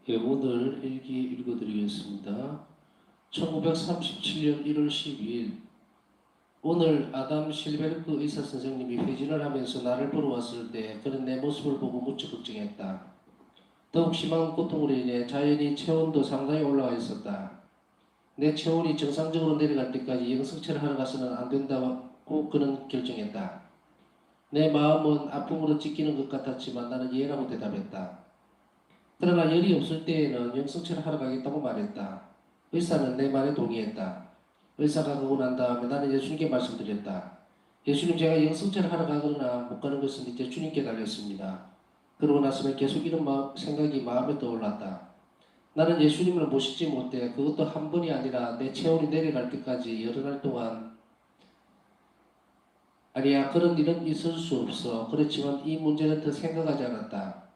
예, 오늘 일기 읽어드리겠습니다. 1937년 1월 12일 오늘 아담 실베르크 의사 선생님이 회진을 하면서 나를 보러 왔을 때 그는 내 모습을 보고 무척 걱정했다. 더욱 심한 고통으로 인해 자연히 체온도 상당히 올라가 있었다. 내 체온이 정상적으로 내려갈 때까지 영성체를 하러 가서는 안 된다고 그는 결정했다. 내 마음은 아픔으로 찢기는 것 같았지만 나는 예라고 대답했다. 그러나 열이 없을 때에는 영성체를 하러 가겠다고 말했다. 의사는 내 말에 동의했다. 의사가 가고 난 다음에 나는 예수님께 말씀드렸다. 예수님, 제가 영성체를 하러 가거나 못 가는 것은 이제 주님께 달렸습니다. 그러고 나서는 계속 이런 생각이 마음에 떠올랐다. 나는 예수님을 모시지 못해 그것도 한 번이 아니라 내 체온이 내려갈 때까지 여러 날 동안 아니야, 그런 일은 있을 수 없어. 그렇지만 이 문제는 더 생각하지 않았다.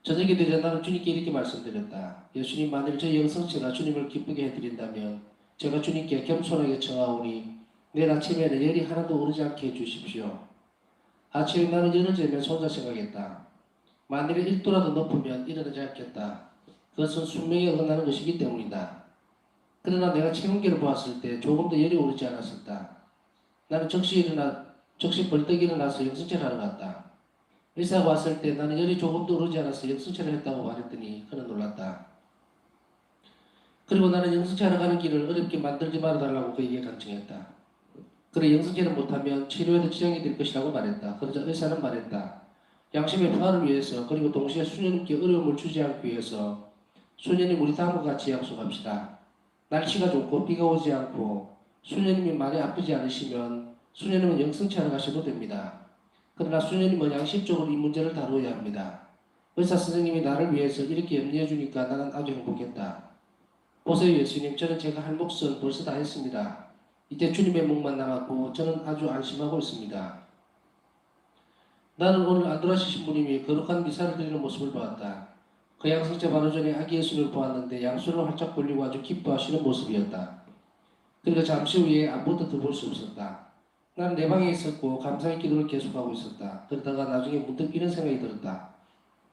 저녁이 되자 나는 주님께 이렇게 말씀드렸다. 예수님, 만일 저 영성체가 주님을 기쁘게 해드린다면 제가 주님께 겸손하게 청하오니 내일 아침에는 열이 하나도 오르지 않게 해주십시오. 아침에 나는 열을 재면서 혼자 생각했다. 만일에 1도라도 높으면 일어나지 않겠다. 그것은 숙명에 어긋나는 것이기 때문이다. 그러나 내가 체온계를 보았을 때 조금 더 열이 오르지 않았었다. 나는 즉시 벌떡 일어나서 영성체를 하러 갔다. 의사가 왔을 때 나는 열이 조금도 오르지 않아서 영성체를 했다고 말했더니 그는 놀랐다. 그리고 나는 영성체하러 가는 길을 어렵게 만들지 말아달라고 그에게 간청했다. 그래, 영성체를 못하면 치료에도 지장이 될 것이라고 말했다. 그러자 의사는 말했다. 양심의 평화를 위해서 그리고 동시에 수녀님께 어려움을 주지 않기 위해서 수녀님, 우리 다음과 같이 약속합시다. 날씨가 좋고 비가 오지 않고 수녀님이 많이 아프지 않으시면 수녀님은 영성체하러 가셔도 됩니다. 그러나 수녀님은 양심적으로 이 문제를 다루어야 합니다. 의사 선생님이 나를 위해서 이렇게 염려해 주니까 나는 아주 행복했다. 보세요, 예수님, 저는 제가 할 몫은 벌써 다 했습니다. 이제 주님의 목만 남았고 저는 아주 안심하고 있습니다. 나는 오늘 안드라시 신부님이 거룩한 미사를 드리는 모습을 보았다. 그 양성체 바로 전에 아기 예수님을 보았는데 양손을 활짝 벌리고 아주 기뻐하시는 모습이었다. 그리고 잠시 후에 아무것도 더 볼 수 없었다. 나는 내 방에 있었고 감사의 기도를 계속하고 있었다. 그러다가 나중에 문득 이런 생각이 들었다.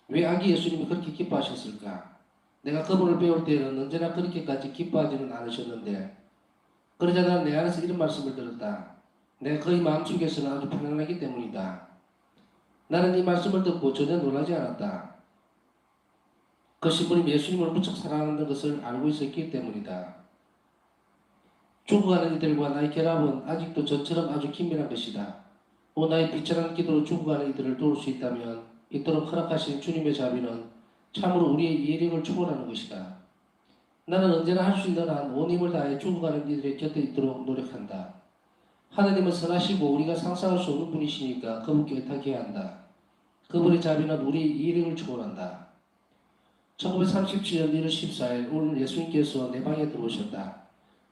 왜 아기 예수님이 그렇게 기뻐하셨을까? 내가 그분을 배울 때는 언제나 그렇게까지 기뻐하지는 않으셨는데, 그러자 나는 내 안에서 이런 말씀을 들었다. 내가 그의 마음속에서는 아주 편안하기 때문이다. 나는 이 말씀을 듣고 전혀 놀라지 않았다. 그 신부님 예수님을 무척 사랑하는 것을 알고 있었기 때문이다. 죽어가는 이들과 나의 결합은 아직도 저처럼 아주 긴밀한 것이다. 나의 비천한 기도로 죽어가는 이들을 도울 수 있다면 이토록 허락하신 주님의 자비는 참으로 우리의 예력을 초월하는 것이다. 나는 언제나 할 수 있는 한 온 힘을 다해 죽어가는 이들의 곁에 있도록 노력한다. 하나님은 선하시고 우리가 상상할 수 없는 분이시니까 그분께 의탁해야 한다. 그분의 자비는 우리의 예력을 초월한다. 1937년 1월 14일 오늘 예수님께서 내 방에 들어오셨다.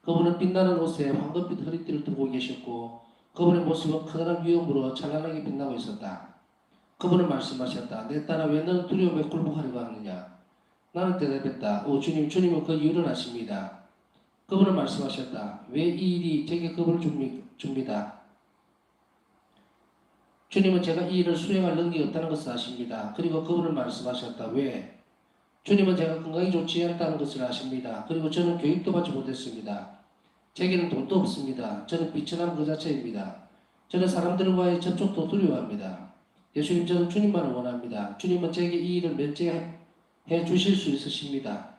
그분은 빛나는 옷에 황금빛 허리띠를 두고 계셨고 그분의 모습은 커다란 위엄으로 찬란하게 빛나고 있었다. 그분은 말씀하셨다. 내 딸아, 왜 너는 두려움에 굴복하려고 하느냐? 나는 대답했다. 오 주님, 주님은 그 이유를 아십니다. 그분은 말씀하셨다. 왜 이 일이 제게 겁을 줍니다. 주님은 제가 이 일을 수행할 능력이 없다는 것을 아십니다. 그리고 그분은 말씀하셨다. 왜? 주님은 제가 건강이 좋지 않다는 것을 아십니다. 그리고 저는 교육도 받지 못했습니다. 제게는 돈도 없습니다. 저는 비천한 그 자체입니다. 저는 사람들과의 접촉도 두려워합니다. 예수님, 저는 주님만을 원합니다. 주님은 제게 이 일을 면제해 주실 수 있으십니다.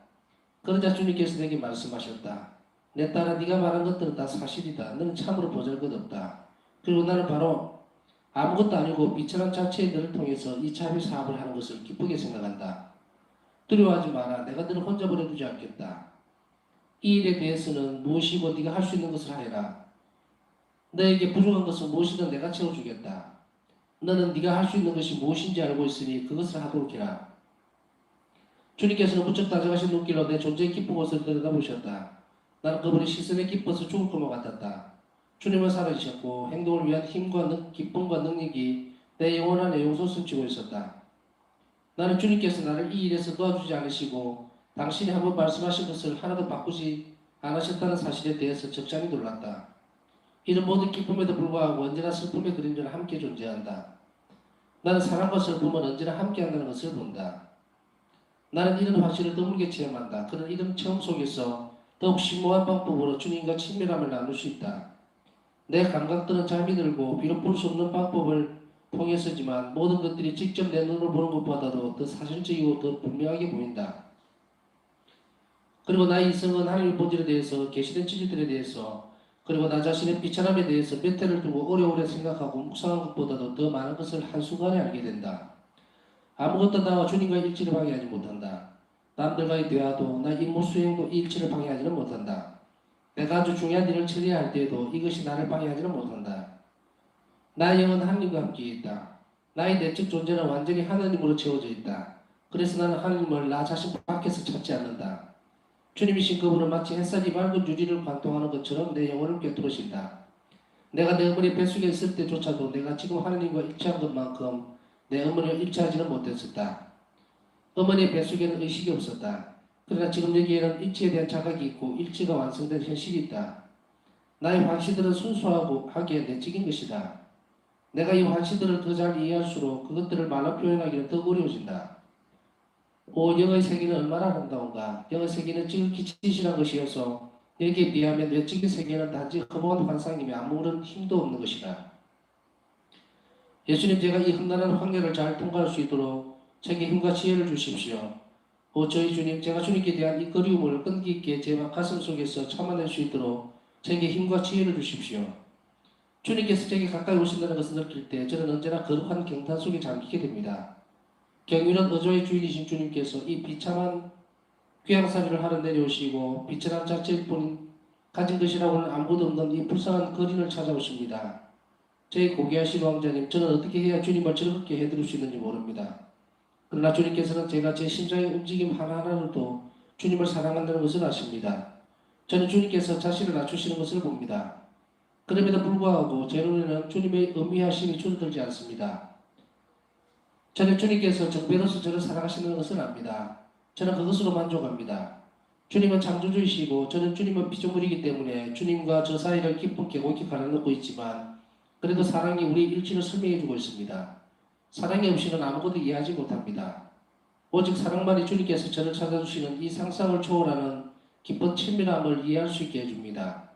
그러자 주님께서 내게 말씀하셨다. 내 딸아, 네가 말한 것들은 다 사실이다. 너는 참으로 보잘것없다. 그리고 나는 바로 아무것도 아니고 비천한 자체의 너를 통해서 이 자비 사업을 하는 것을 기쁘게 생각한다. 두려워하지 마라. 내가 너를 혼자 보내두지 않겠다. 이 일에 대해서는 무엇이고 네가 할 수 있는 것을 하여라. 너에게 부족한 것은 무엇이든 내가 채워주겠다. 너는 네가 할 수 있는 것이 무엇인지 알고 있으니 그것을 하도록 해라. 주님께서는 무척 다정하신 눈길로 내 존재의 깊은 곳을 들여다보셨다. 나는 그분의 시선에 깊어서 죽을 것만 같았다. 주님은 살아계셨고 행동을 위한 힘과 기쁨과 능력이 내 영혼 안에 용솟음치고 있었다. 나는 주님께서 나를 이 일에서 도와주지 않으시고 당신이 한번 말씀하신 것을 하나도 바꾸지 않으셨다는 사실에 대해서 적잖이 놀랐다. 이런 모든 기쁨에도 불구하고 언제나 슬픔의 그림자는 함께 존재한다. 나는 사랑과 슬픔은 언제나 함께한다는 것을 본다. 나는 이런 확신을 드물게 체험한다. 그는 이런 체험 속에서 더욱 심오한 방법으로 주님과 친밀함을 나눌 수 있다. 내 감각들은 잠이 들고 비록 볼 수 없는 방법을 통해서지만 모든 것들이 직접 내 눈으로 보는 것보다도 더 사실적이고 더 분명하게 보인다. 그리고 나의 이성은 하나님의 본질에 대해서 계시된 진리들에 대해서 그리고 나 자신의 비천함에 대해서 몇 해를 두고 오래오래 생각하고 묵상한 것보다도 더 많은 것을 한순간에 알게 된다. 아무것도 나와 주님과 일치를 방해하지 못한다. 남들과의 대화도 나 임무 수행도 이 일치를 방해하지는 못한다. 내가 아주 중요한 일을 처리할 때에도 이것이 나를 방해하지는 못한다. 나의 영은 하나님과 함께 있다. 나의 내적 존재는 완전히 하나님으로 채워져 있다. 그래서 나는 하나님을 나 자신 밖에서 찾지 않는다. 주님이신 그분은 마치 햇살이 맑은 유리를 관통하는 것처럼 내 영혼을 꿰뚫으신다. 내가 내 어머니 뱃속에 있을 때조차도 내가 지금 하나님과 일치한 것만큼 내 어머니와 일치하지는 못했었다. 어머니의 뱃속에는 의식이 없었다. 그러나 지금 여기에는 일치에 대한 자각이 있고 일치가 완성된 현실이 있다. 나의 환시들은 순수하고 하기에 내적인 것이다. 내가 이 환시들을 더 잘 이해할수록 그것들을 말로 표현하기는 더 어려워진다. 오, 영의 세계는 얼마나 아름다운가. 영의 세계는 지극히 진실한 것이어서 여기에 비하면 외적인 세계는 단지 허무한 환상이며 아무런 힘도 없는 것이다. 예수님, 제가 이 험난한 환경을 잘 통과할 수 있도록 제게 힘과 지혜를 주십시오. 오, 저희 주님, 제가 주님께 대한 이 그리움을 끈기 있게 제 가슴 속에서 참아낼 수 있도록 제게 힘과 지혜를 주십시오. 주님께서 제게 가까이 오신다는 것을 느낄 때 저는 언제나 거룩한 경탄 속에 잠기게 됩니다. 경륜은 어조의 주인이신 주님께서 이 비참한 귀양살이를 하러 내려오시고 비천함 자체일 뿐 가진 것이라고는 아무것도 없는 이 불쌍한 거린을 찾아오십니다. 저희 고귀하신 왕자님, 저는 어떻게 해야 주님을 즐겁게 해드릴 수 있는지 모릅니다. 그러나 주님께서는 제가 제 심장의 움직임 하나하나로도 주님을 사랑한다는 것을 아십니다. 저는 주님께서 자신을 낮추시는 것을 봅니다. 그럼에도 불구하고 제 눈에는 주님의 의미하심이 줄어들지 않습니다. 저는 주님께서 정배로서 저를 사랑하시는 것을 압니다. 저는 그것으로 만족합니다. 주님은 창조주이시고 저는 주님은 피조물이기 때문에 주님과 저 사이를 깊은 객옥이 가려놓고 있지만 그래도 사랑이 우리 일치를 설명해주고 있습니다. 사랑이 없이는 아무것도 이해하지 못합니다. 오직 사랑만이 주님께서 저를 찾아주시는 이 상상을 초월하는 깊은 친밀함을 이해할 수 있게 해줍니다.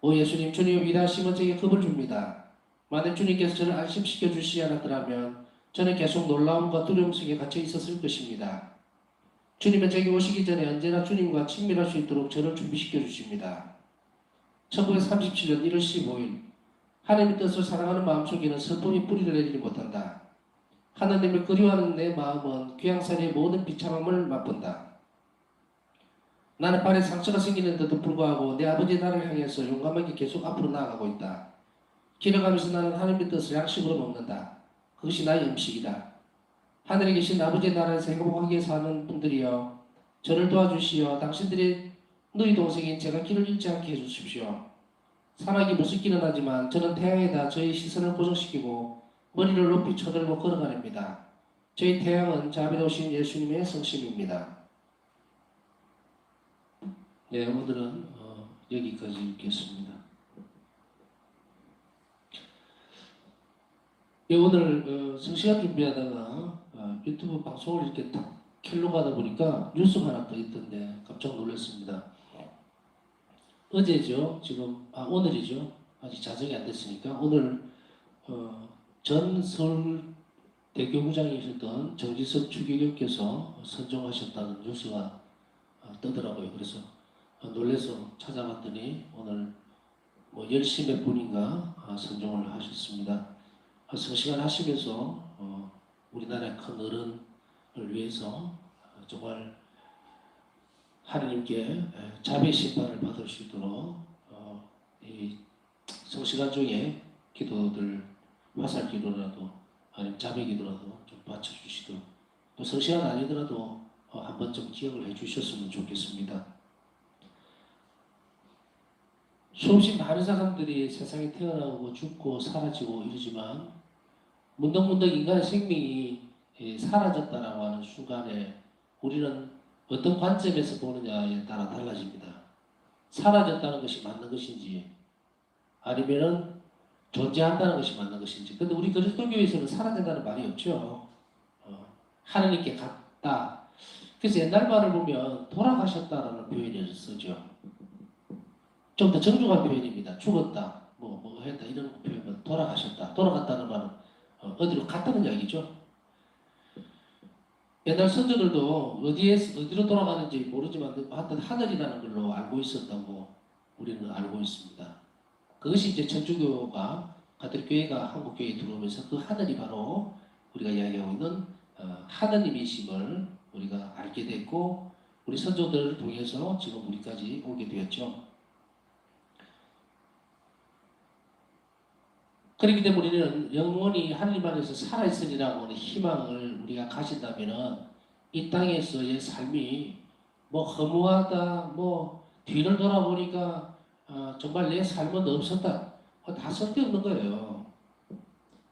오 예수님, 주님의 위대하심은 제게 겁을 줍니다. 만약 주님께서 저를 안심시켜 주시지 않았더라면 저는 계속 놀라움과 두려움 속에 갇혀 있었을 것입니다. 주님은 제게 오시기 전에 언제나 주님과 친밀할 수 있도록 저를 준비시켜 주십니다. 1937년 1월 15일 하나님의 뜻을 사랑하는 마음속에는 슬픔이 뿌리를 내리지 못한다. 하나님을 그리워하는 내 마음은 귀양살이의 모든 비참함을 맛본다. 나는 발에 상처가 생기는데도 불구하고 내 아버지의 나라를 향해서 용감하게 계속 앞으로 나아가고 있다. 길어가면서 나는 하나님의 뜻을 양식으로 먹는다. 그것이 나의 음식이다. 하늘에 계신 아버지의 나라에서 행복하게 사는 분들이여 저를 도와주시어 당신들의 너희 동생인 제가 길을 잃지 않게 해주십시오. 사막이 무섭기는 하지만 저는 태양에다 저의 시선을 고정시키고 머리를 높이 쳐들고 걸어가렵니다. 저희 태양은 자비로우신 예수님의 성심입니다. 네, 오늘은 여기까지 읽겠습니다. 예, 오늘 성시간 준비하다가 유튜브 방송을 이렇게 딱 켜려고 하다 보니까 뉴스가 하나 더 있던데 깜짝 놀랐습니다. 어제죠. 지금 오늘이죠. 아직 자정이 안 됐으니까 오늘 전 서울대교구장이셨던 정지석 추기경께서 선정하셨다는 뉴스가 뜨더라고요. 그래서 놀라서 찾아봤더니 오늘 뭐 10시 몇 분인가 선정을 하셨습니다. 성시간 하시면서 우리나라의 큰 어른을 위해서 정말 하나님께 자비 심판을 받을 수 있도록 이 성시간 중에 기도들 화살 기도라도 아니면 자비 기도라도 좀 바쳐주시도록 또 성시간 아니더라도 한 번쯤 기억을 해주셨으면 좋겠습니다. 수없이 많은 사람들이 세상에 태어나고 죽고 사라지고 이러지만 문득문득 인간의 생명이 사라졌다라고 하는 순간에 우리는 어떤 관점에서 보느냐에 따라 달라집니다. 사라졌다는 것이 맞는 것인지 아니면은 존재한다는 것이 맞는 것인지. 근데 우리 그리스도교에서는 사라진다는 말이 없죠. 하나님께 돌아가셨다. 그래서 옛날 말을 보면 돌아가셨다라는 표현을 쓰죠. 좀 더 정중한 표현입니다. 죽었다, 뭐 했다 이런 표현은 돌아가셨다. 돌아갔다는 말은 어디로 갔다는 이야기죠. 옛날 선조들도 어디로 돌아가는지 모르지만 하여튼 하늘이라는 걸로 알고 있었다고 우리는 알고 있습니다. 그것이 이제 천주교가 가톨릭교회가 한국교회에 들어오면서 그 하늘이 바로 우리가 이야기하고 있는 하느님이심을 우리가 알게 됐고 우리 선조들을 통해서 지금 우리까지 오게 되었죠. 그렇기 때문에 우리는 영원히 하느님 안에서 살아있으리라고 하는 희망을 우리가 가진다면 이 땅에서의 삶이 뭐 허무하다, 뭐 뒤를 돌아보니까 정말 내 삶은 없었다. 다 쓸데없는 거예요.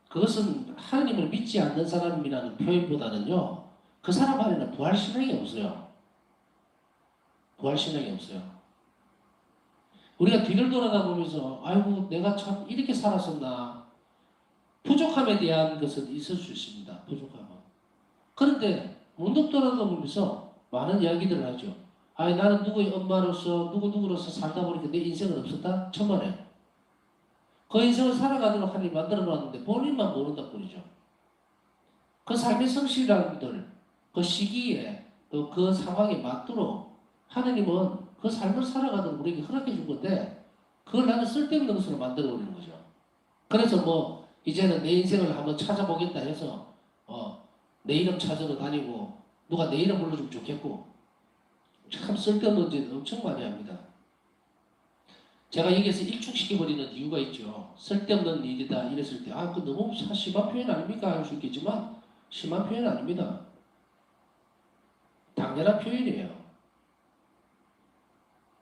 그것은 하느님을 믿지 않는 사람이라는 표현보다는요. 그 사람 안에는 부활신앙이 없어요. 부활신앙이 없어요. 우리가 뒤를 돌아다 보면서 아이고 내가 참 이렇게 살았었나. 부족함에 대한 것은 있을 수 있습니다. 부족함은. 그런데 문득 돌아다보면서 많은 이야기들을 하죠. 아니 나는 누구의 엄마로서 누구로서 살다 보니까 내 인생은 없었다? 천만에. 그 인생을 살아가도록 하나님 만들어 놨는데 본인만 모른다 뿐이죠. 그 삶의 성실함들, 그 시기에 또 그 상황에 맞도록 하나님은 그 삶을 살아가도록 우리에게 허락해 준 건데 그걸 나는 쓸데없는 것으로 만들어 버리는 거죠. 그래서 뭐 이제는 내 인생을 한번 찾아보겠다 해서 내 이름 찾으러 다니고 누가 내 이름 불러주면 좋겠고 참 쓸데없는 짓 엄청 많이 합니다. 제가 여기에서 일축시켜버리는 이유가 있죠. 쓸데없는 일이다 이랬을 때 그 너무 심한 표현 아닙니까? 할 수 있겠지만 심한 표현 아닙니다. 당연한 표현이에요.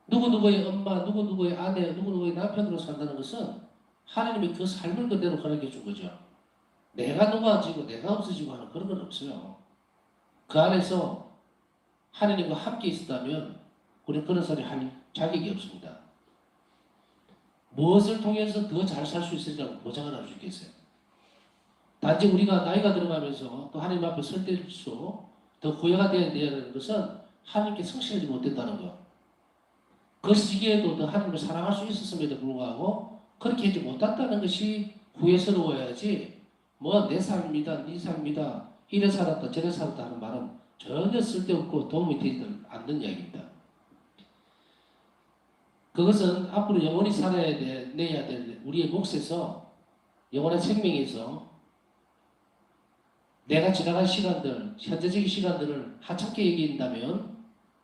누구누구의 엄마, 누구누구의 아내, 누구누구의 남편으로 산다는 것은 하나님이 그 삶을 그대로 허락해 준 거죠. 내가 누가지고 내가 없어지고 하는 그런 건 없어요. 그 안에서 하나님과 함께 있었다면 우리는 그런 소리 할 자격이 없습니다. 무엇을 통해서 더 잘 살 수 있으리라고 보장을 할 수 있겠어요. 단지 우리가 나이가 들어가면서 또 하나님 앞에 설 때일수록 더 후회가 되어야 되는 것은 하나님께 성실하지 못했다는 것. 그 시기에도 더 하나님을 사랑할 수 있었음에도 불구하고 그렇게 하지 못했다는 것이 후회스러워야지 뭐 내 삶이다 네 삶이다 이래 살았다 저래 살았다 하는 말은 전혀 쓸데없고 도움이 되지 않는 이야기입니다. 그것은 앞으로 영원히 살아야 내야 될 우리의 몫에서 영원한 생명에서 내가 지나간 시간들, 현재적인 시간들을 하찮게 여긴다면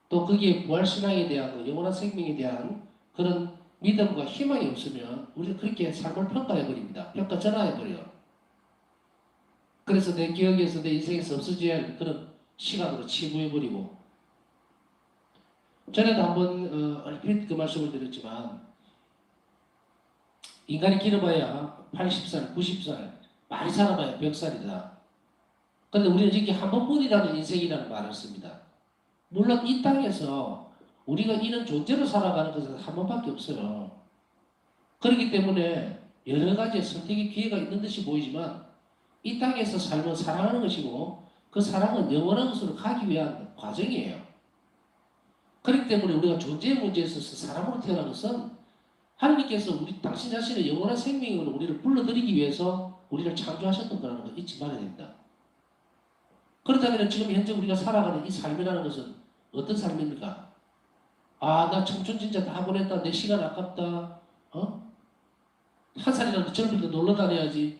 또 거기에 부활신앙에 대한 영원한 생명에 대한 그런 믿음과 희망이 없으면 우리는 그렇게 삶을 평가해버립니다. 평가전화해버려요. 그래서 내 기억에서 내 인생에서 없어져야 할 그런 시간으로 치부해버리고 전에도 한번 얼핏 그 말씀을 드렸지만 인간이 길어봐야 80살, 90살 많이 살아봐야 100살이다. 그런데 우리는 이렇게 한 번뿐이라는 인생이라는 말을 씁니다. 물론 이 땅에서 우리가 이런 존재로 살아가는 것은 한 번밖에 없어요. 그렇기 때문에 여러 가지 선택의 기회가 있는 듯이 보이지만 이 땅에서 삶은 사랑하는 것이고 그 사랑은 영원한 것으로 가기 위한 과정이에요. 그렇기 때문에 우리가 존재의 문제에 있어서 사람으로 태어난 것은 하나님께서 당신 자신의 영원한 생명으로 우리를 불러들이기 위해서 우리를 창조하셨던 거라는 걸 잊지 말아야 됩니다. 그렇다면 지금 현재 우리가 살아가는 이 삶이라는 것은 어떤 삶입니까? 나 청춘 진짜 다 보냈다. 내 시간 아깝다. 한 살이라도 젊을 때 놀러 다녀야지.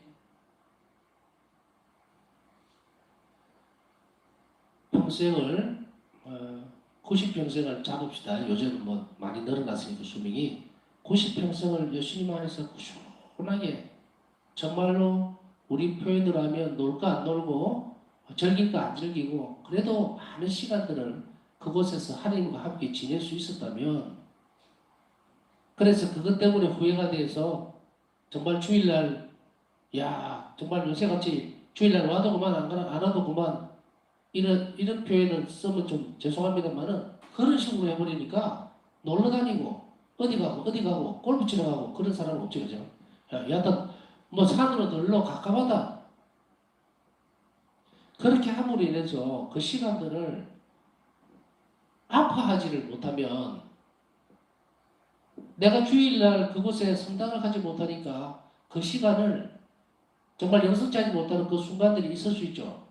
평생을 90평생을 잡읍시다. 요즘은 뭐 많이 늘어났으니까 수명이 90평생을 예수님 안에서 꾸준하게 정말로 우리 표현으로 하면 놀까 안 놀고 즐길까 안 즐기고 그래도 많은 시간들을 그곳에서 하나님과 함께 지낼 수 있었다면 그래서 그것 때문에 후회가 돼서 정말 주일날 정말 요새같이 주일날 와도 그만 안 와도 그만 이런 표현을 쓰면 좀 죄송합니다만은 그런 식으로 해버리니까 놀러 다니고 어디 가고 골프 치러 가고 그런 사람은 없지 그죠? 여하튼 뭐 산으로 놀러 가까마다 그렇게 함으로 인해서 그 시간들을 아파하지를 못하면 내가 주일날 그곳에 성당을 가지 못하니까 그 시간을 정말 영성치 하지 못하는 그 순간들이 있을 수 있죠.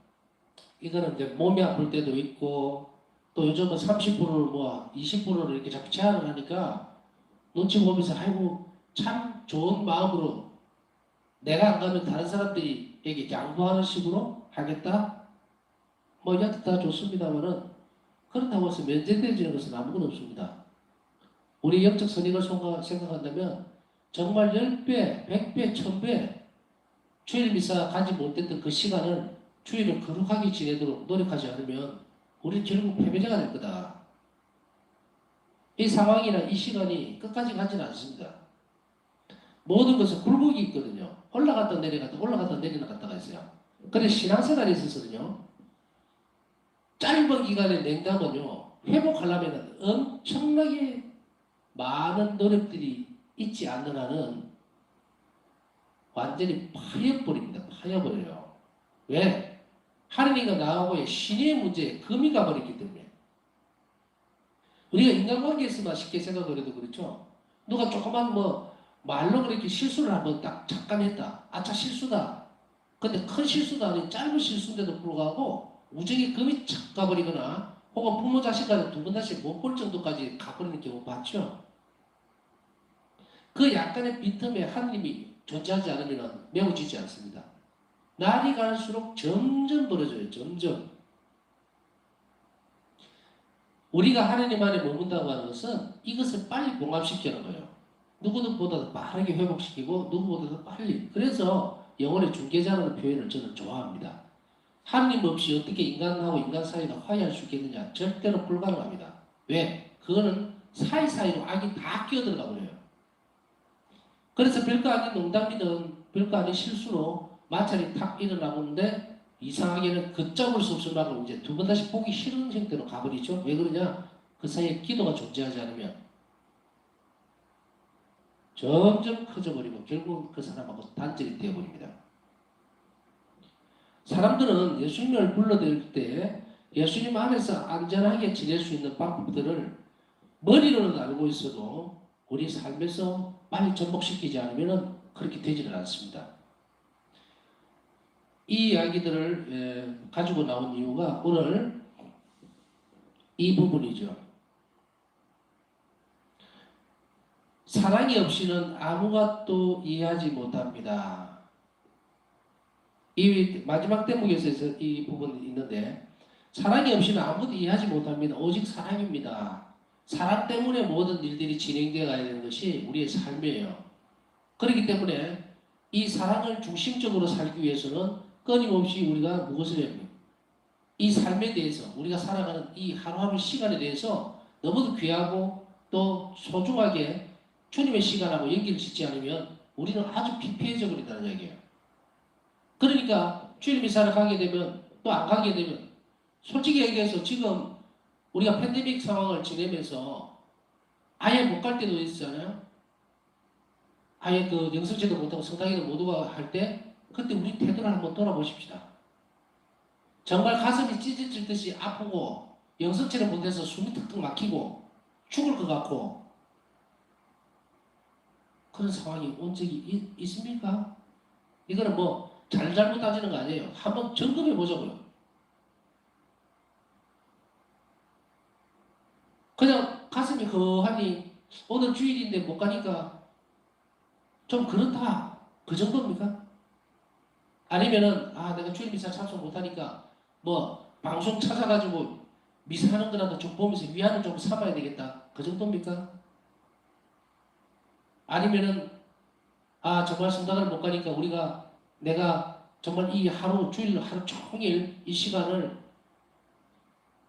이거는 이제 몸이 아플 때도 있고 또 요즘은 30%를 뭐 20%를 이렇게 자꾸 제한을 하니까 눈치 보면서 아이고 참 좋은 마음으로 내가 안 가면 다른 사람들에게 양보하는 식으로 하겠다? 뭐 이것도 다 좋습니다만은 그렇다고 해서 면제되지는 것은 아무것도 없습니다. 우리 영적 선익을 생각한다면 정말 10배, 100배, 1000배 주일 미사 가지 못했던 그 시간을 주일을 거룩하게 지내도록 노력하지 않으면 우리 결국 패배자가 될 거다. 이 상황이나 이 시간이 끝까지 가지는 않습니다. 모든 것은 굴곡이 있거든요. 올라갔다 내려갔다 올라갔다 내려갔다가 있어요. 그래서 신앙생활에 있어서는요. 짧은 기간의 냉담은요. 회복하려면 엄청나게 많은 노력들이 있지 않는 한은 완전히 파여버립니다. 파여버려요. 왜? 하느님과 나하고의 신의 문제에 금이 가버렸기 때문에. 우리가 인간관계에서만 쉽게 생각을 해도 그렇죠. 누가 조그만 뭐 말로 그렇게 실수를 한번 딱 잠깐 했다. 아차 실수다. 근데 큰 실수도 아닌 짧은 실수인데도 불구하고 우정의 금이 착 가버리거나 혹은 부모 자식 간에 두 번 다시 못 볼 정도까지 가버리는 경우 봤죠. 그 약간의 빈틈에 하느님이 존재하지 않으면 메워지지 않습니다. 날이 갈수록 점점 벌어져요. 점점. 우리가 하느님 안에 머문다고 하는 것은 이것을 빨리 봉합시키는 거예요. 누구보다도 빠르게 회복시키고 누구보다도 빨리. 그래서 영혼의 중개자라는 표현을 저는 좋아합니다. 하느님 없이 어떻게 인간하고 인간 사이가 화해할 수 있겠느냐? 절대로 불가능합니다. 왜? 그거는 사이사이로 악이 다 끼어들어가 버려요. 그래서 별거 아닌 농담이든 별거 아닌 실수로 마찰이 탁 일어나보는데 이상하게는 걷잡을 수 없으면 이제 두 번 다시 보기 싫은 형태로 가버리죠. 왜 그러냐? 그 사이에 기도가 존재하지 않으면 점점 커져버리고 결국 그 사람하고 단절이 되어버립니다. 사람들은 예수님을 불러들일 때 예수님 안에서 안전하게 지낼 수 있는 방법들을 머리로는 알고 있어도 우리 삶에서 빨리 접목시키지 않으면 그렇게 되지는 않습니다. 이 이야기들을 가지고 나온 이유가 오늘 이 부분이죠. 사랑이 없이는 아무것도 이해하지 못합니다. 이 마지막 대목에서 이 부분이 있는데 사랑이 없이는 아무것도 이해하지 못합니다. 오직 사랑입니다. 사랑 때문에 모든 일들이 진행되어 가야 되는 것이 우리의 삶이에요. 그렇기 때문에 이 사랑을 중심적으로 살기 위해서는 끊임없이 우리가 무엇을 해야 합니까? 이 삶에 대해서 우리가 살아가는 이 하루하루 시간에 대해서 너무도 귀하고 또 소중하게 주님의 시간하고 연결을 짓지 않으면 우리는 아주 피폐해져 버린다는 이야기예요. 그러니까 주님의 사를 가게 되면 또 안 가게 되면 솔직히 얘기해서 지금 우리가 팬데믹 상황을 지내면서 아예 못 갈 때도 있잖아요. 아예 그 영성제도 못하고 성당에도 못 오고 할 때 그때 우리 태도를 한번 돌아보십시다. 정말 가슴이 찢어질 듯이 아프고 영성체를 못해서 숨이 턱턱 막히고 죽을 것 같고 그런 상황이 온 적이 있습니까? 이거는 뭐 잘못 따지는 거 아니에요. 한번 점검해 보자고요. 그냥 가슴이 허하니 오늘 주일인데 못 가니까 좀 그렇다. 그 정도입니까? 아니면은 내가 주일 미사 참석 못하니까 뭐 방송 찾아가지고 미사하는 거라도 좀 보면서 위안을 좀 삼아야 되겠다. 그 정도입니까? 아니면은 정말 성당을 못 가니까 내가 정말 이 하루 주일 하루 종일 이 시간을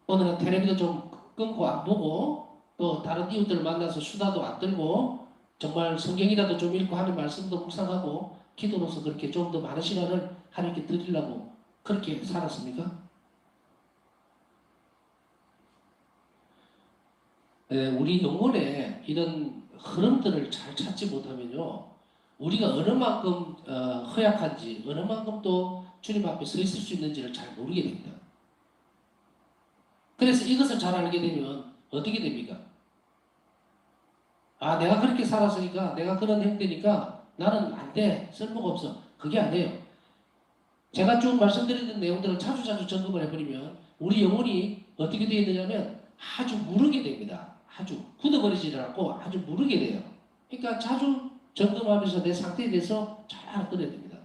오늘은 텔레비도 좀 끊고 안 보고 또 다른 이웃들 만나서 수다도 안 떨고 정말 성경이라도 좀 읽고 하는 말씀도 묵상하고 기도로서 그렇게 좀 더 많은 시간을 하나님께 드리려고 그렇게 살았습니까? 우리 영혼의 이런 흐름들을 잘 찾지 못하면요 우리가 어느 만큼 허약한지, 어느 만큼 또 주님 앞에 서 있을 수 있는지를 잘 모르게 됩니다. 그래서 이것을 잘 알게 되면 어떻게 됩니까? 아, 내가 그렇게 살았으니까, 내가 그런 형태니까 나는 안 돼. 쓸모가 없어. 그게 아니에요. 제가 쭉 말씀드리던 내용들을 자주자주 점검을 해버리면 우리 영혼이 어떻게 되어 있느냐면 아주 무르게 됩니다. 아주 굳어버리지 않고 아주 무르게 돼요. 그러니까 자주 점검하면서 내 상태에 대해서 잘 알아들어야 됩니다.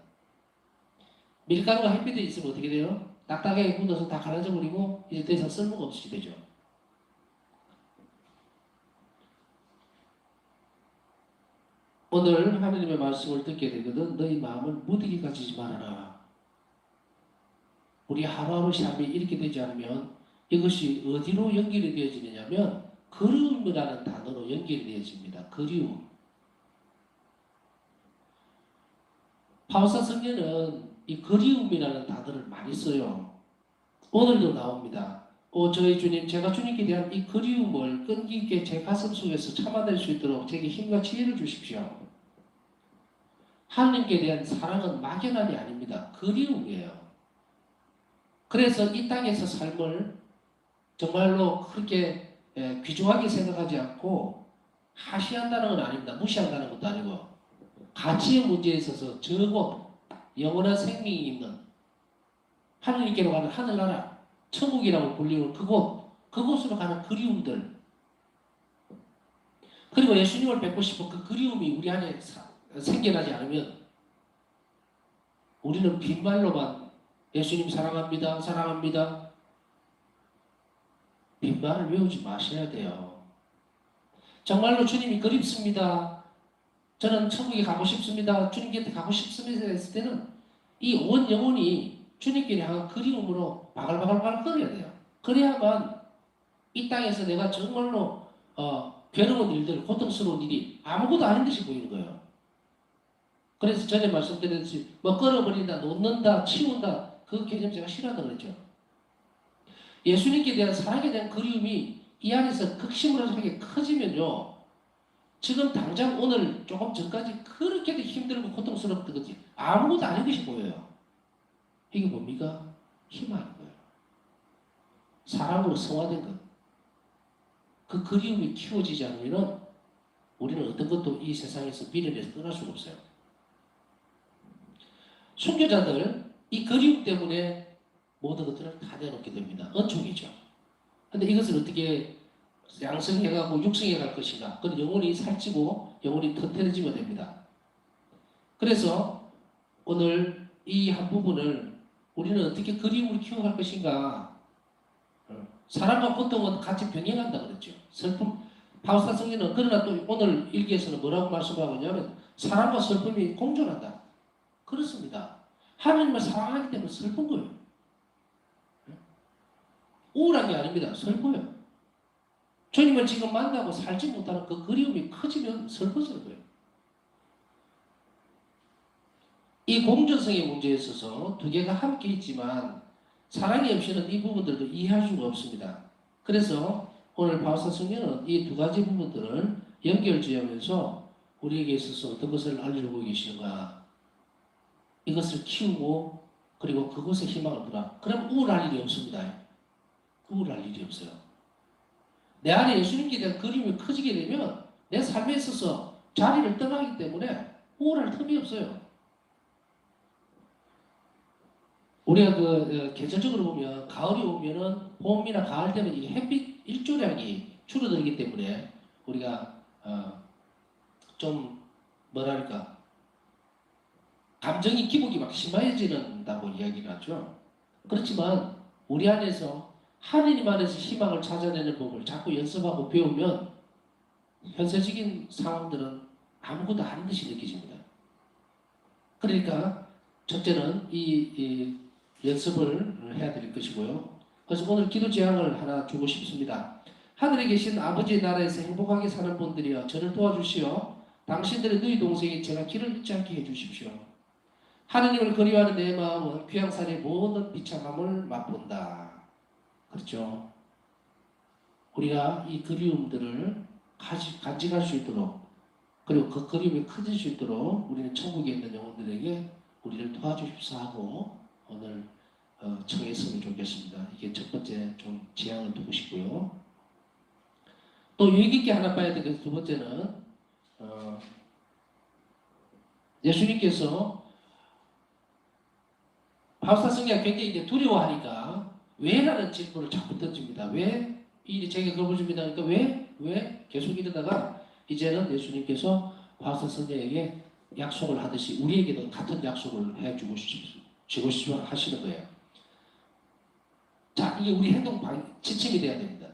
밀가루가 햇빛에 있으면 어떻게 돼요? 딱딱하게 굳어서 다 갈라져 버리고 이제 더 이상 쓸모가 없이 되죠. 오늘 하나님의 말씀을 듣게 되거든 너희 마음을 무디게 가지지 말아라. 우리 하루하루 삶이 이렇게 되지 않으면 이것이 어디로 연결이 되어지느냐면 그리움이라는 단어로 연결이 되어집니다. 그리움. 파우사 성경은 이 그리움이라는 단어를 많이 써요. 오늘도 나옵니다. 저희 주님, 제가 주님께 대한 이 그리움을 끈기 있게 제 가슴 속에서 참아낼 수 있도록 제게 힘과 지혜를 주십시오. 하나님께 대한 사랑은 막연함이 아닙니다. 그리움이에요. 그래서 이 땅에서 삶을 정말로 그렇게 귀중하게 생각하지 않고 하시한다는 건 아닙니다. 무시한다는 것도 아니고 가치의 문제에 있어서 적고 영원한 생명이 있는 하느님께로 가는 하늘나라 천국이라고 불리는 그곳으로 가는 그리움들 그리고 예수님을 뵙고 싶은 그 그리움이 우리 안에 생겨나지 않으면 우리는 빈말로만 예수님 사랑합니다. 사랑합니다. 빈말을 외우지 마셔야 돼요. 정말로 주님이 그립습니다. 저는 천국에 가고 싶습니다. 주님 곁에 가고 싶습니다. 했을 때는 이 온 영혼이 주님께 향한 그리움으로 바글바글 거려야 돼요. 그래야만 이 땅에서 내가 정말로 괴로운 일들, 고통스러운 일이 아무것도 아닌 듯이 보이는 거예요. 그래서 전에 말씀드렸듯이 뭐 끌어버린다, 놓는다, 치운다 그 개념 제가 싫어한다 그랬죠. 예수님께 대한 사랑에 대한 그리움이 이 안에서 극심으로 하게 커지면요. 지금 당장 오늘 조금 전까지 그렇게도 힘들고 고통스럽던 것이 아무것도 아닌 것이 보여요. 이게 뭡니까? 희망인 거예요. 사랑으로 성화된 것. 그 그리움이 키워지지 않으면 우리는 어떤 것도 이 세상에서 미련에서 떠날 수가 없어요. 순교자들 이 그리움 때문에 모든 것들을 다 내놓게 됩니다. 은총이죠. 근데 이것을 어떻게 양성해가고 육성해 갈 것인가? 그건 영혼이 살찌고 영혼이 튼튼해지면 됩니다. 그래서 오늘 이 한 부분을 우리는 어떻게 그리움을 키워갈 것인가? 사랑과 고통은 같이 병행한다 그랬죠. 슬픔, 바울사 성경은 그러나 또 오늘 일기에서는 뭐라고 말씀하고 있냐면 사랑과 슬픔이 공존한다. 그렇습니다. 하나님을 사랑하기 때문에 슬픈 거예요. 우울한 게 아닙니다. 슬퍼요. 주님을 지금 만나고 살지 못하는 그 그리움이 커지면 슬퍼지는 거예요. 이 공존성의 문제에 있어서 두 개가 함께 있지만 사랑이 없이는 이 부분들도 이해할 수가 없습니다. 그래서 오늘 바울사 성경은 이 두 가지 부분들을 연결지으면서 우리에게 있어서 어떤 것을 알려주고 계시는가. 이것을 키우고 그리고 그곳에 희망을 두라. 그럼 우울할 일이 없습니다. 우울할 일이 없어요. 내 안에 예수님께 대한 그림이 커지게 되면 내 삶에 있어서 자리를 떠나기 때문에 우울할 틈이 없어요. 우리가 계절적으로 보면 가을이 오면은 봄이나 가을 되면 이게 햇빛 일조량이 줄어들기 때문에 우리가 좀 뭐랄까 감정이 기복이 막 심해지는다고 이야기를 하죠. 그렇지만 우리 안에서 하느님 안에서 희망을 찾아내는 법을 자꾸 연습하고 배우면 현세적인 상황들은 아무것도 아닌 듯이 느껴집니다. 그러니까 첫째는 이 연습을 해야 될 것이고요. 그래서 오늘 기도 제안을 하나 주고 싶습니다. 하늘에 계신 아버지의 나라에서 행복하게 사는 분들이여 저를 도와주시어 당신들의 너희 동생이 제가 길을 잃지 않게 해주십시오. 하느님을 그리워하는 내 마음은 귀양살의 모든 비참함을 맛본다. 그렇죠? 우리가 이 그리움들을 간직할 수 있도록 그리고 그 그림이 커질 수 있도록 우리는 천국에 있는 영혼들에게 우리를 도와주십사 하고 오늘 청했으면 좋겠습니다. 이게 첫 번째 좀 지향을 두고 싶고요. 또 유익 있게 하나 봐야 되겠 두 번째는 예수님께서 바울사성이가 굉장히 이제 두려워하니까 왜라는 질문을 자꾸 던집니다. 왜? 이 제가 그걸 줍니다. 그러니까 왜? 왜? 계속 이러다가 이제는 예수님께서 바울사성에게 약속을 하듯이 우리에게도 같은 약속을 해주고 싶어 하시는 거예요. 자, 이게 우리 행동 지침이 돼야 됩니다.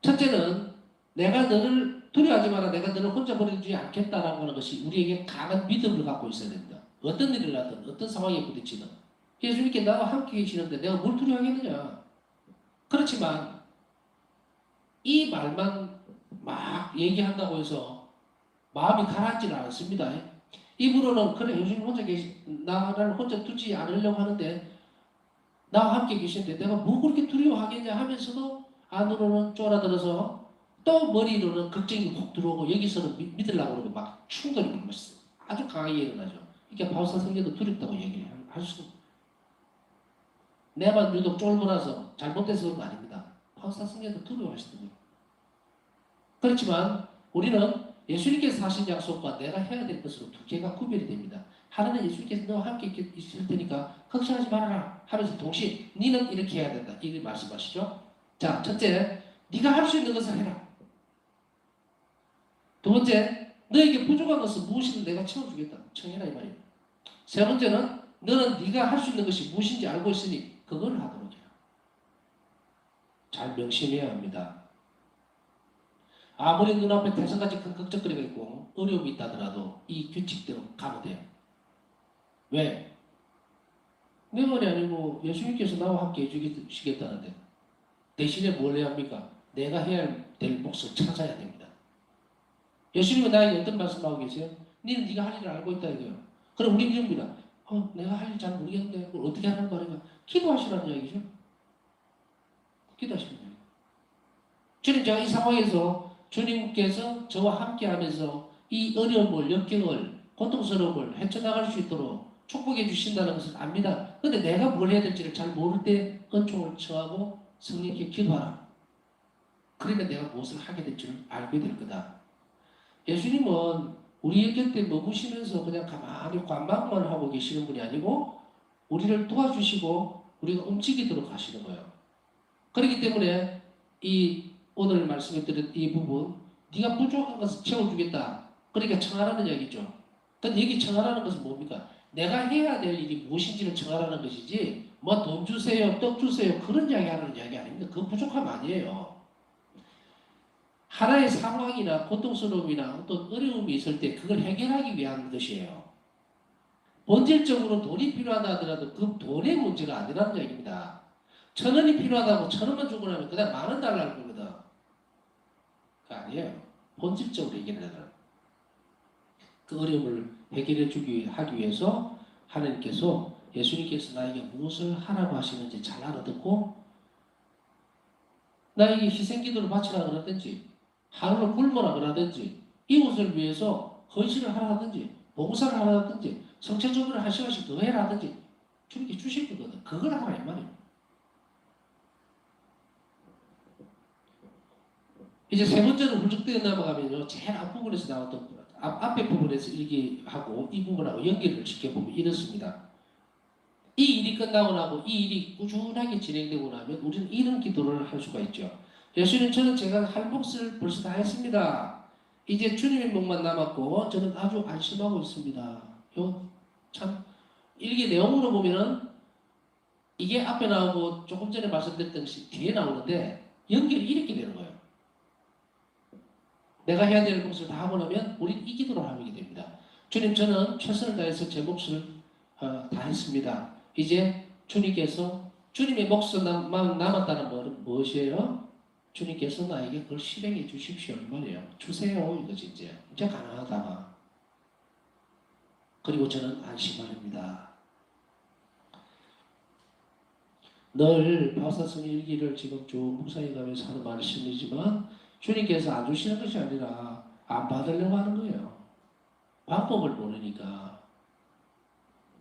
첫째는 내가 너를 두려워하지 마라. 내가 너를 혼자 보내주지 않겠다라고 하는 것이 우리에게 강한 믿음을 갖고 있어야 됩니다. 어떤 일을 하든 어떤 상황에 부딪히든 예수님께 나와 함께 계시는데 내가 뭘 두려워하겠느냐. 그렇지만 이 말만 막 얘기한다고 해서 마음이 가라앉지는 않습니다. 입으로는 그래 예수님 혼자 나를 혼자 두지 않으려고 하는데 나와 함께 계시는데 내가 뭐 그렇게 두려워하겠냐 하면서도 안으로는 쫄아들어서 또 머리로는 걱정이 훅 들어오고 여기서는 믿으려고 그러고 막 충돌이 아주 강하게 일어나죠. 그러니까 바울사 성경도 두렵다고 얘기를 할 수 없어요. 내만 유독 쫄보라서 잘못돼서 그런 거 아닙니다. 바울사 성경도 두려워하시는 거예요. 그렇지만 우리는 예수님께서 하신 약속과 내가 해야 될 것으로 두 개가 구별이 됩니다. 하나는 예수님께서 너와 함께 있을 테니까 걱정하지 말아라 하면서 동시에 너는 이렇게 해야 된다. 이렇게 말씀하시죠. 자, 첫째, 네가 할 수 있는 것을 해라. 두 번째, 너에게 부족한 것은 무엇이든 내가 채워주겠다. 청해라 이 말이에요. 세 번째는 너는 네가 할 수 있는 것이 무엇인지 알고 있으니 그걸 하도록 해라. 잘 명심해야 합니다. 아무리 눈앞에 태산같이 큰 걱정거리가 있고 어려움이 있다더라도 이 규칙대로 가면 돼요. 왜? 내 말이 아니고 예수님께서 나와 함께 해주시겠다는데 대신에 뭘 해야 합니까? 내가 해야 될 몫을 찾아야 됩니다. 예수님은 나에게 어떤 말씀하고 계세요? 너는 네가 할 일을 알고 있다 이거예요. 그럼 우리는 이럽니다. 내가 할 일 잘 모르겠는데 그걸 어떻게 하는 말인가? 기도하시라는 이야기죠. 기도하시는 거예요. 주님 제가 이 상황에서 주님께서 저와 함께 하면서 이 어려움을, 역경을, 고통스러움을 헤쳐나갈 수 있도록 축복해 주신다는 것을 압니다. 근데 내가 뭘 해야 될지를 잘 모를 때 은총을 청하고 성령께 기도하라. 그러면 내가 무엇을 하게 될지를 알게 될 거다. 예수님은 우리의 곁에 머무시면서 그냥 가만히 관망만 하고 계시는 분이 아니고 우리를 도와주시고 우리가 움직이도록 하시는 거예요. 그렇기 때문에 이 오늘 말씀에 드린 이 부분 네가 부족한 것을 채워주겠다. 그러니까 청하라는 얘기죠. 근데 여기 청하라는 것은 뭡니까? 내가 해야 될 일이 무엇인지를 청하라는 것이지 뭐 돈 주세요, 떡 주세요 그런 이야기 하는 이야기 아닙니다. 그건 부족함 아니에요. 하나의 상황이나 고통스러움이나 어떤 어려움이 있을 때 그걸 해결하기 위한 것이에요. 본질적으로 돈이 필요하다 하더라도 그 돈의 문제가 아니라는 얘기입니다. 1,000원이 필요하다고 1,000원만 주고 나면 그다음 10,000원 달라는 거거든. 그거 아니에요. 본질적으로 얘기를 해라. 그 어려움을 하기 위해서 하나님께서 예수님께서 나에게 무엇을 하라고 하시는지 잘 알아듣고 나에게 희생기도를 바치라 그러든지 하루를 굶어라 그러든지 이웃을 위해서 헌신을 하라든지 봉사를 하라든지 성체적으로 한 시간씩 더 해라든지 주님께 주실 거거든. 그걸 하라 이 말이에요. 이제 세 번째로 훌쩍 뛰어 넘어가면요. 제일 앞부분에서 나왔던 앞에 부분에서 일기하고 이 부분하고 연결을 지켜보면 이렇습니다. 이 일이 끝나고 나고 이 일이 꾸준하게 진행되고 나면 우리는 이런 기도를 할 수가 있죠. 예수님 저는 제가 할 몫을 벌써 다 했습니다. 이제 주님의 목만 남았고 저는 아주 안심하고 있습니다. 참 일기 내용으로 보면은 이게 앞에 나오고 조금 전에 말씀드렸던 것이 뒤에 나오는데 연결이 이렇게 되는 거예요. 내가 해야 될 몫을 다 하고 나면 우리는 이 기도를 하게 됩니다. 주님 저는 최선을 다해서 제 몫을 다 했습니다. 이제 주님께서 주님의 몫만 남았다는 말은 무엇이에요? 주님께서 나에게 그걸 실행해 주십시오. 이 말이에요. 주세요. 이거지 이제 가능하다. 그리고 저는 안심합니다. 늘 바사성 일기를 지금 쭉 묵상해 가면서 하는 말씀이지만 주님께서 안 주시는 것이 아니라 안 받으려고 하는 거예요. 방법을 모르니까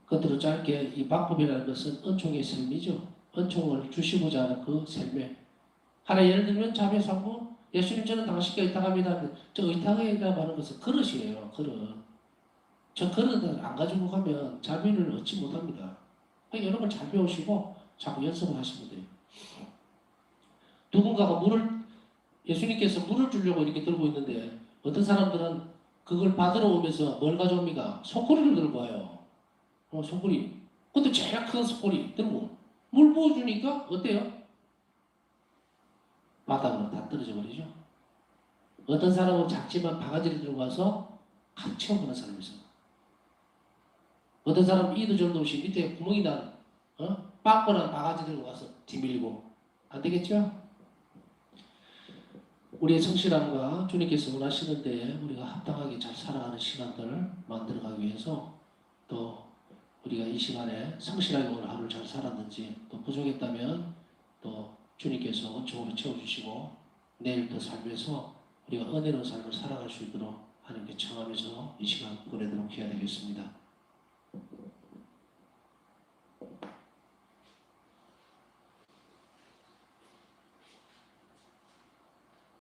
끝으로 짧게 이 방법이라는 것은 은총의 삶이죠. 은총을 주시고자 하는 그 삶에 하나 예를 들면 자매 상부 예수님 저는 당신께 의탁합니다. 저 의탁이라고 하는 것은 그릇이에요. 그릇. 저 그릇을 안 가지고 가면 자비를 얻지 못합니다. 그러니까 여러분 잘 배우시고 자꾸 연습을 하시면 돼요. 누군가가 예수님께서 물을 주려고 이렇게 들고 있는데 어떤 사람들은 그걸 받으러 오면서 뭘 가져옵니까? 소쿠리를 들고 와요. 소쿠리. 근데 제일 큰 소쿠리 들고 물 부어주니까 어때요? 바닥으로 다 떨어져 버리죠. 어떤 사람은 작지만 바가지를 들고 와서 같이 오는 사람이 있어요. 어떤 사람은 이도 저도 없이 밑에 구멍이 난 빵꾸난 바가지 들고 와서 뒤밀고 안 되겠죠? 우리의 성실함과 주님께서 원하시는데 우리가 합당하게 잘 살아가는 시간들을 만들어가기 위해서 또 우리가 이 시간에 성실하게 오늘 하루를 잘 살았는지 또 부족했다면 또 주님께서 은총으로 채워주시고 내일 더 살면서 우리가 은혜로운 삶을 살아갈 수 있도록 하나님께 청하면서 이 시간 보내도록 해야 되겠습니다.